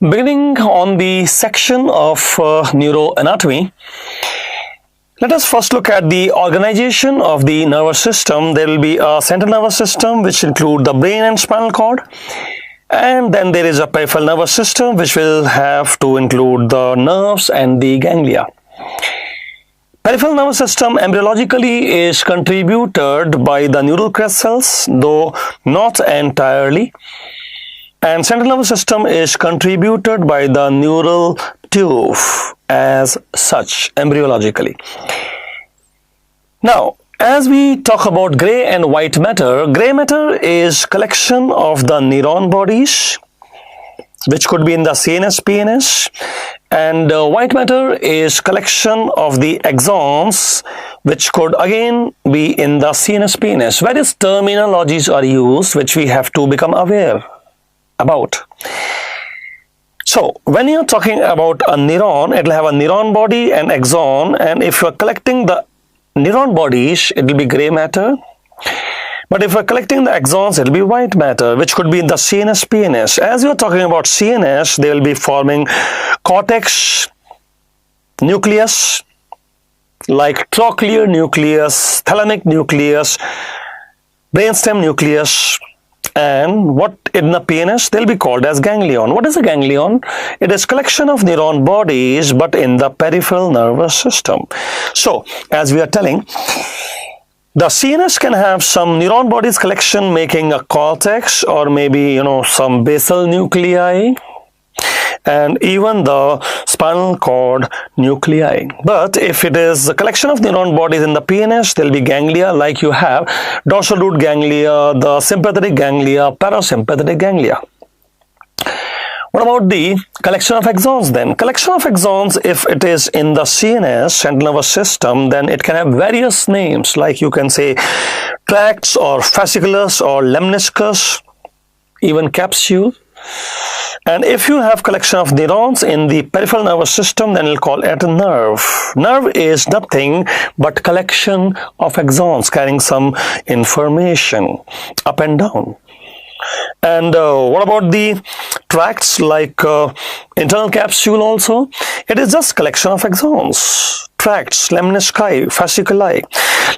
Beginning on the section of neuroanatomy, let us first look at the organization of the nervous system. There will be a central nervous system which include the brain and spinal cord, and then there is a peripheral nervous system which will have to include the nerves and the ganglia. Peripheral nervous system embryologically is contributed by the neural crest cells, though not entirely. And central nervous system is contributed by the neural tube as such, embryologically. Now, as we talk about gray and white matter is collection of the neuron bodies, which could be in the CNS, PNS, and white matter is collection of the axons, which could again be in the CNS, PNS. Various terminologies are used which we have to become aware about. So when you're talking about a neuron, it will have a neuron body and axon, and if you're collecting the neuron bodies, it will be gray matter. But if you're collecting the axons, it will be white matter, which could be in the CNS, PNS. As you're talking about CNS, they will be forming cortex, nucleus, like trochlear nucleus, thalamic nucleus, brainstem nucleus, and what in the PNS they'll be called as ganglion. What is a ganglion? It is collection of neuron bodies but in the peripheral nervous system. So as we are telling, the CNS can have some neuron bodies collection making a cortex, or maybe some basal nuclei, and even the spinal cord nuclei. But if it is a collection of neuron bodies in the PNS, there will be ganglia, like you have dorsal root ganglia, the sympathetic ganglia, parasympathetic ganglia. What about the collection of axons then? Collection of axons, if it is in the CNS, central nervous system, then it can have various names, like you can say tracts or fasciculus or lemniscus, even capsule. And if you have collection of neurons in the peripheral nervous system, then we'll call it a nerve. Nerve is nothing but collection of axons carrying some information up and down. And what about the tracts, like internal capsule also? It is just collection of axons, tracts, lemnisci, fasciculi.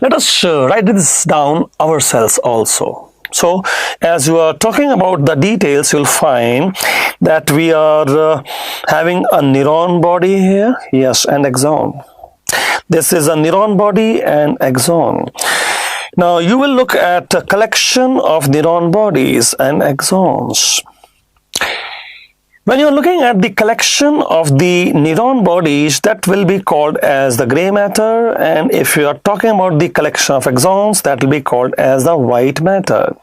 Let us write this down ourselves also. So as you are talking about the details, you'll find that we are having a neuron body here, yes, and axon. This is a neuron body and axon. Now you will look at a collection of neuron bodies and axons. When you're looking at the collection of the neuron bodies, that will be called as the gray matter, and if you are talking about the collection of axons, that will be called as the white matter.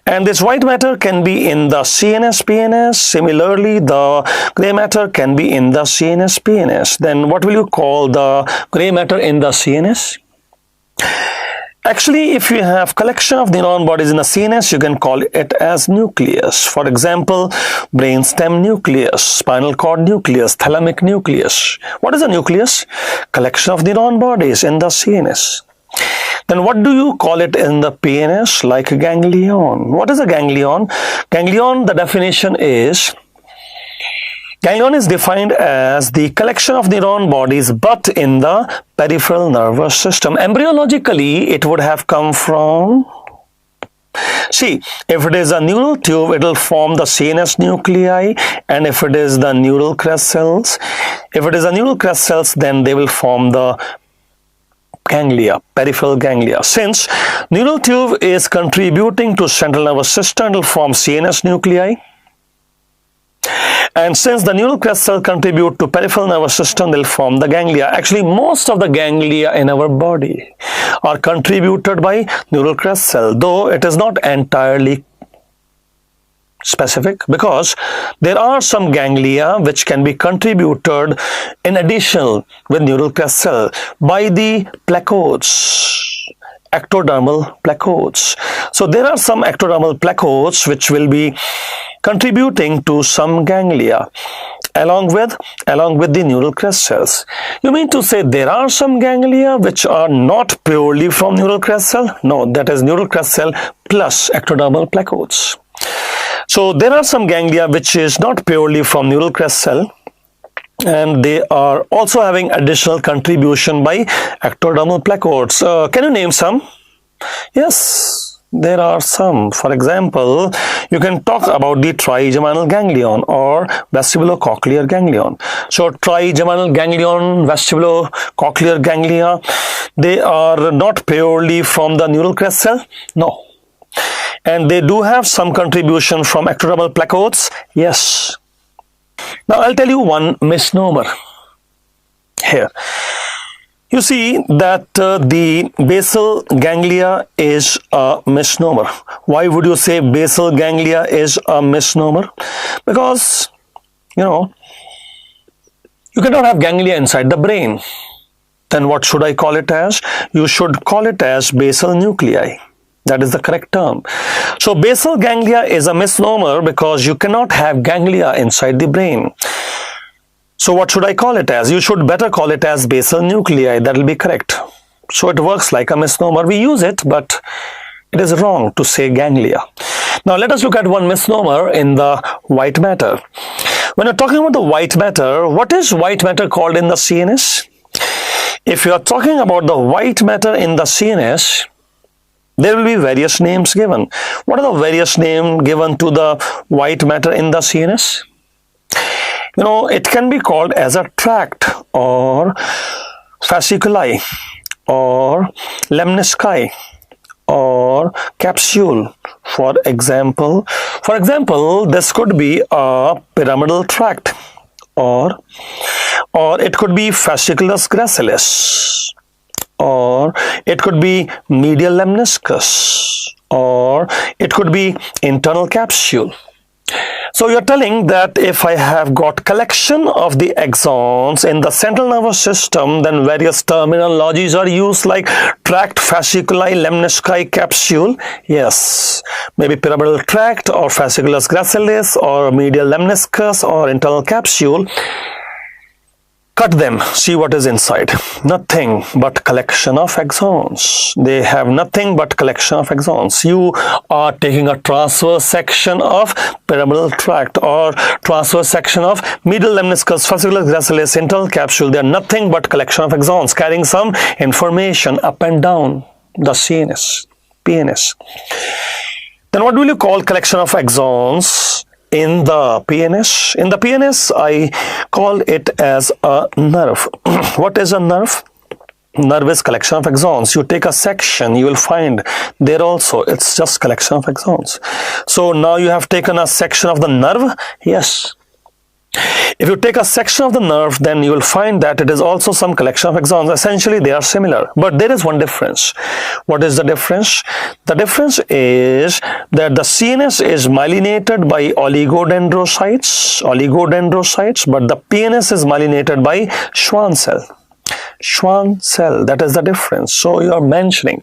And this white matter can be in the CNS, PNS. Similarly, the gray matter can be in the CNS, PNS. Then what will you call the gray matter in the CNS? Actually, if you have collection of neuron bodies in the CNS, you can call it as nucleus. For example, brainstem nucleus, spinal cord nucleus, thalamic nucleus. What is a nucleus? Collection of neuron bodies in the CNS. Then what do you call it in the PNS? Like a ganglion. What is a ganglion? Ganglion, the definition is, ganglion is defined as the collection of neuron bodies but in the peripheral nervous system. Embryologically, it would have come from, see, if it is a neural tube, it will form the CNS nuclei, and if it is the neural crest cells, then they will form the ganglia, peripheral ganglia. Since neural tube is contributing to central nervous system, it will form CNS nuclei. And since the neural crest cell contribute to peripheral nervous system, they'll form the ganglia. Actually, most of the ganglia in our body are contributed by neural crest cell, though it is not entirely specific, because there are some ganglia which can be contributed in addition with neural crest cell by the placodes, ectodermal placodes. So there are some ectodermal placodes which will be contributing to some ganglia along with the neural crest cells. You mean to say there are some ganglia which are not purely from neural crest cell? No, that is neural crest cell plus ectodermal placodes. So there are some ganglia which is not purely from neural crest cell, and they are also having additional contribution by ectodermal placodes. Can you name some? Yes, there are some. For example, you can talk about the trigeminal ganglion or vestibulocochlear ganglion. So trigeminal ganglion, vestibulocochlear ganglia, they are not purely from the neural crest cell. No. And they do have some contribution from ectodermal placodes. Yes. Now I'll tell you one misnomer here. You see that the basal ganglia is a misnomer. Why would you say basal ganglia is a misnomer? Because, you cannot have ganglia inside the brain. Then what should I call it as? You should call it as basal nuclei. That is the correct term. So basal ganglia is a misnomer because you cannot have ganglia inside the brain. So what should I call it as? You should better call it as basal nuclei. That will be correct. So it works like a misnomer. We use it, but it is wrong to say ganglia. Now let us look at one misnomer in the white matter. When you're talking about the white matter, what is white matter called in the CNS? If you are talking about the white matter in the CNS, there will be various names given. What are the various names given to the white matter in the CNS? It can be called as a tract or fasciculi or lemnisci or capsule. For example, this could be a pyramidal tract or it could be fasciculus gracilis, or it could be medial lemniscus, or it could be internal capsule. So you're telling that if I have got collection of the axons in the central nervous system, then various terminologies are used like tract, fasciculi, lemnisci, capsule. Yes, maybe pyramidal tract or fasciculus gracilis or medial lemniscus or internal capsule. Cut them, see what is inside. Nothing but collection of axons. They have nothing but collection of axons. You are taking a transverse section of pyramidal tract or transverse section of medial lemniscus, fasciculus gracilis, internal capsule. They are nothing but collection of axons carrying some information up and down the CNS, PNS. Then what will you call collection of axons in the PNS? In the PNS, I call it as a nerve. What is a nerve? Nerve is collection of axons. You take a section, you will find there also it's just collection of axons. So now you have taken a section of the nerve. Yes. If you take a section of the nerve, then you will find that it is also some collection of axons. Essentially, they are similar, but there is one difference. What is the difference? The difference is that the CNS is myelinated by oligodendrocytes, but the PNS is myelinated by Schwann cell. Schwann cell, that is the difference. So you are mentioning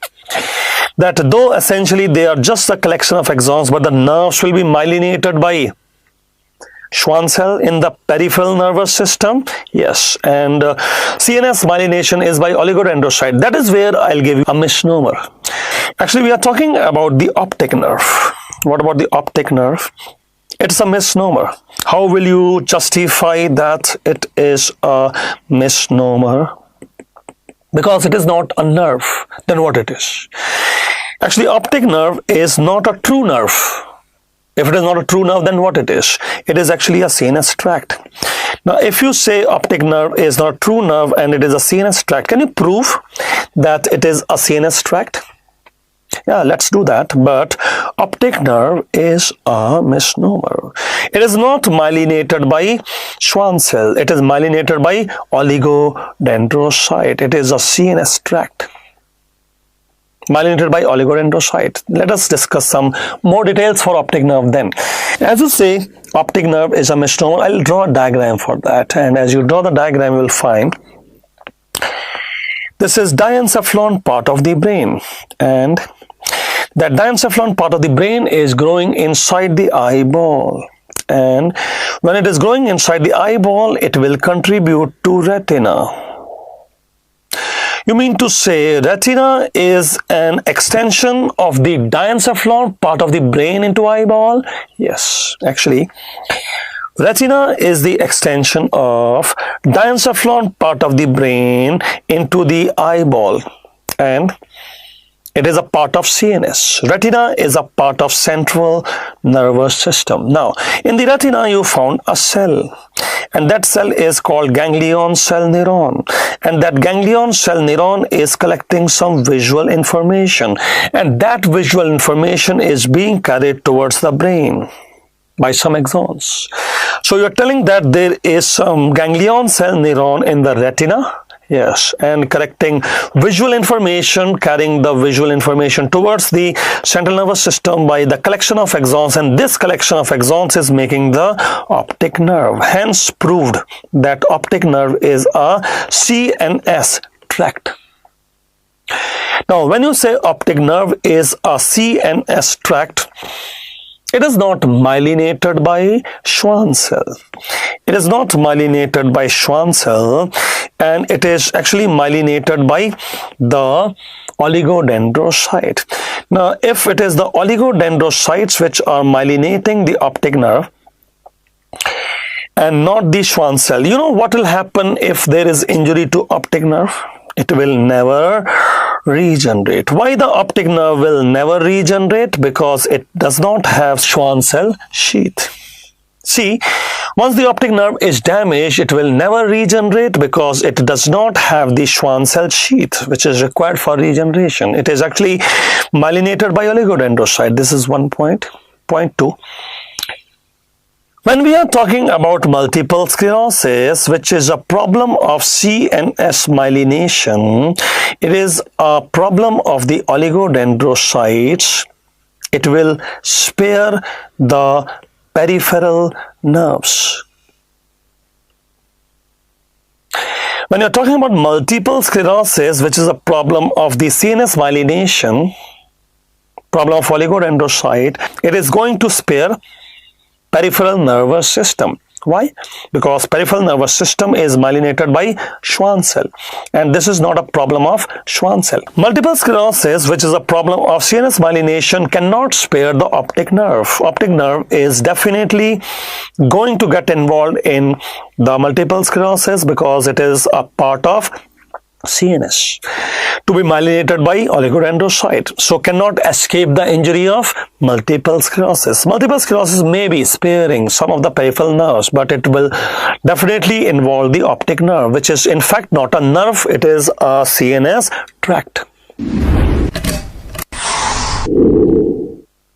that though essentially they are just a collection of axons, but the nerves will be myelinated by Schwann cell in the peripheral nervous system. Yes, and CNS myelination is by oligodendrocyte. That is where I'll give you a misnomer. Actually, we are talking about the optic nerve. What about the optic nerve? It's a misnomer. How will you justify that it is a misnomer? Because it is not a nerve. Then what it is? Actually, optic nerve is not a true nerve. If it is not a true nerve, then what it is? It is actually a CNS tract. Now, if you say optic nerve is not a true nerve and it is a CNS tract, can you prove that it is a CNS tract? Yeah, let's do that. But optic nerve is a misnomer. It is not myelinated by Schwann cell. It is myelinated by oligodendrocyte. It is a CNS tract. Myelinated by oligodendrocyte. Let us discuss some more details for optic nerve then. As you say, optic nerve is a misnomer. I'll draw a diagram for that. And as you draw the diagram, you will find this is diencephalon part of the brain. And that diencephalon part of the brain is growing inside the eyeball. And when it is growing inside the eyeball, it will contribute to retina. You mean to say retina is an extension of the diencephalon, part of the brain, into eyeball? Yes, actually, retina is the extension of diencephalon, part of the brain, into the eyeball, and it is a part of CNS. Retina is a part of central nervous system. Now, in the retina, you found a cell, and that cell is called ganglion cell neuron. And that ganglion cell neuron is collecting some visual information, and that visual information is being carried towards the brain by some axons. So you're telling that there is some ganglion cell neuron in the retina? Yes, and collecting visual information, carrying the visual information towards the central nervous system by the collection of axons, and this collection of axons is making the optic nerve. Hence proved that optic nerve is a CNS tract. Now, when you say optic nerve is a CNS tract, it is not myelinated by Schwann cell. It is not myelinated by Schwann cell, and it is actually myelinated by the oligodendrocyte. Now, if it is the oligodendrocytes which are myelinating the optic nerve and not the Schwann cell, you know what will happen if there is injury to optic nerve? It will never regenerate. Why the optic nerve will never regenerate? Because it does not have Schwann cell sheath. See, once the optic nerve is damaged, it will never regenerate because it does not have the Schwann cell sheath, which is required for regeneration. It is actually myelinated by oligodendrocyte. This is one point. Point two. When we are talking about multiple sclerosis, which is a problem of CNS myelination, it is a problem of the oligodendrocytes. It will spare the peripheral nerves. When you're talking about multiple sclerosis, which is a problem of the CNS myelination, problem of oligodendrocyte, it is going to spare peripheral nervous system. Why? Because peripheral nervous system is myelinated by Schwann cell, and this is not a problem of Schwann cell. Multiple sclerosis, which is a problem of CNS myelination, cannot spare the optic nerve. Optic nerve is definitely going to get involved in the multiple sclerosis because it is a part of CNS to be myelinated by oligodendrocyte, so cannot escape the injury of multiple sclerosis. Multiple sclerosis may be sparing some of the peripheral nerves, but it will definitely involve the optic nerve, which is in fact not a nerve, it is a CNS tract.